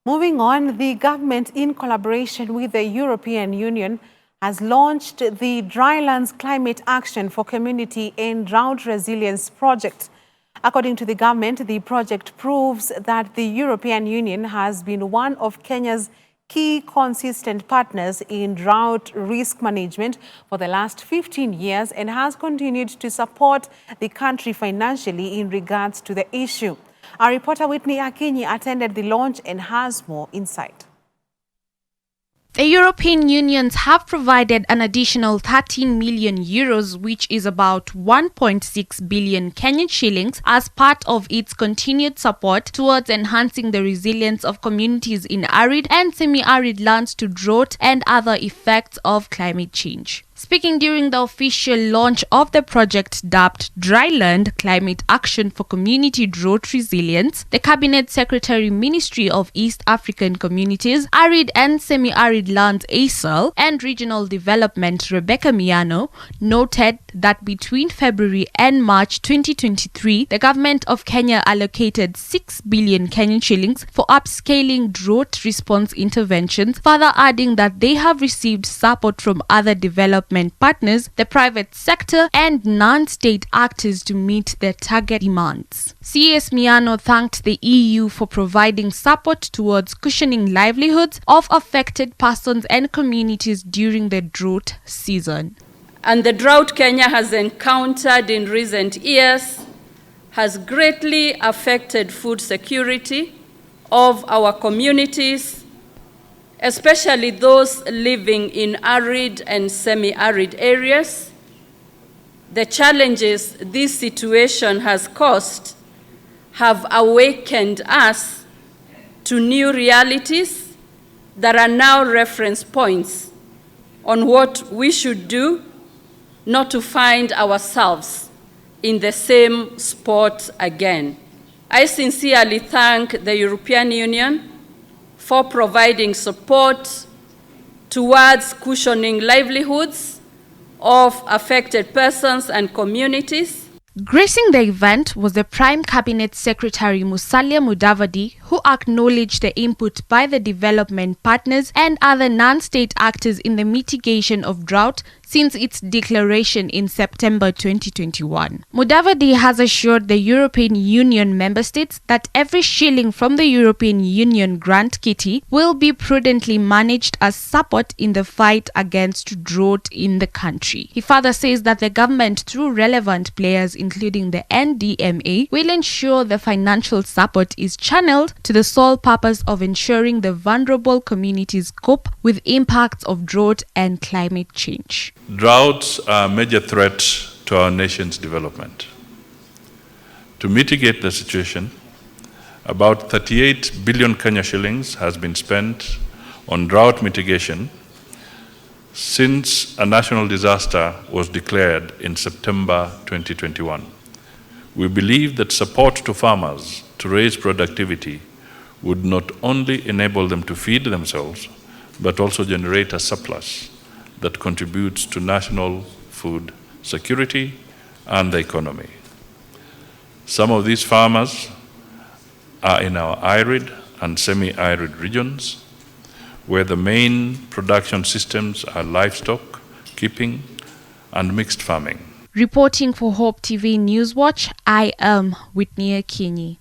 Moving on, the government, in collaboration with the European Union, has launched the Drylands Climate Action for Community and Drought Resilience project. According to the government, the project proves that the European Union has been one of Kenya's key consistent partners in drought risk management for the last 15 years and has continued to support the country financially in regards to the issue. Our reporter Whitney Akinyi attended the launch and has more insight. The European Union have provided an additional 13 million euros, which is about 1.6 billion Kenyan shillings, as part of its continued support towards enhancing the resilience of communities in arid and semi-arid lands to drought and other effects of climate change. Speaking during the official launch of the project dubbed Dryland Climate Action for Community Drought Resilience, the Cabinet Secretary Ministry of East African Communities, Arid and Semi-Arid Lands ASAL, and Regional Development Rebecca Miano noted that between February and March 2023, the government of Kenya allocated 6 billion Kenyan shillings for upscaling drought response interventions, further adding that they have received support from other development partners, the private sector, and non-state actors to meet their target demands. CS Miano thanked the EU for providing support towards cushioning livelihoods of affected persons and communities during the drought season. And the drought Kenya has encountered in recent years has greatly affected food security of our communities, especially those living in arid and semi-arid areas. The challenges this situation has caused have awakened us to new realities that are now reference points on what we should do not to find ourselves in the same spot again. I sincerely thank the European Union for providing support towards cushioning livelihoods of affected persons and communities. Gracing the event was the Prime Cabinet Secretary Musalia Mudavadi, who acknowledged the input by the development partners and other non-state actors in the mitigation of drought since its declaration in September 2021. Mudavadi has assured the European Union member states that every shilling from the European Union grant kitty will be prudently managed as support in the fight against drought in the country. He further says that the government, through relevant players including the NDMA, will ensure the financial support is channeled to the sole purpose of ensuring the vulnerable communities cope with impacts of drought and climate change. Droughts are a major threat to our nation's development. To mitigate the situation, about 38 billion Kenya shillings has been spent on drought mitigation since a national disaster was declared in September 2021. We believe that support to farmers to raise productivity would not only enable them to feed themselves, but also generate a surplus that contributes to national food security and the economy. Some of these farmers are in our arid and semi-arid regions, where the main production systems are livestock, keeping, and mixed farming. Reporting for Hope TV Newswatch, I am Whitney Akinyi.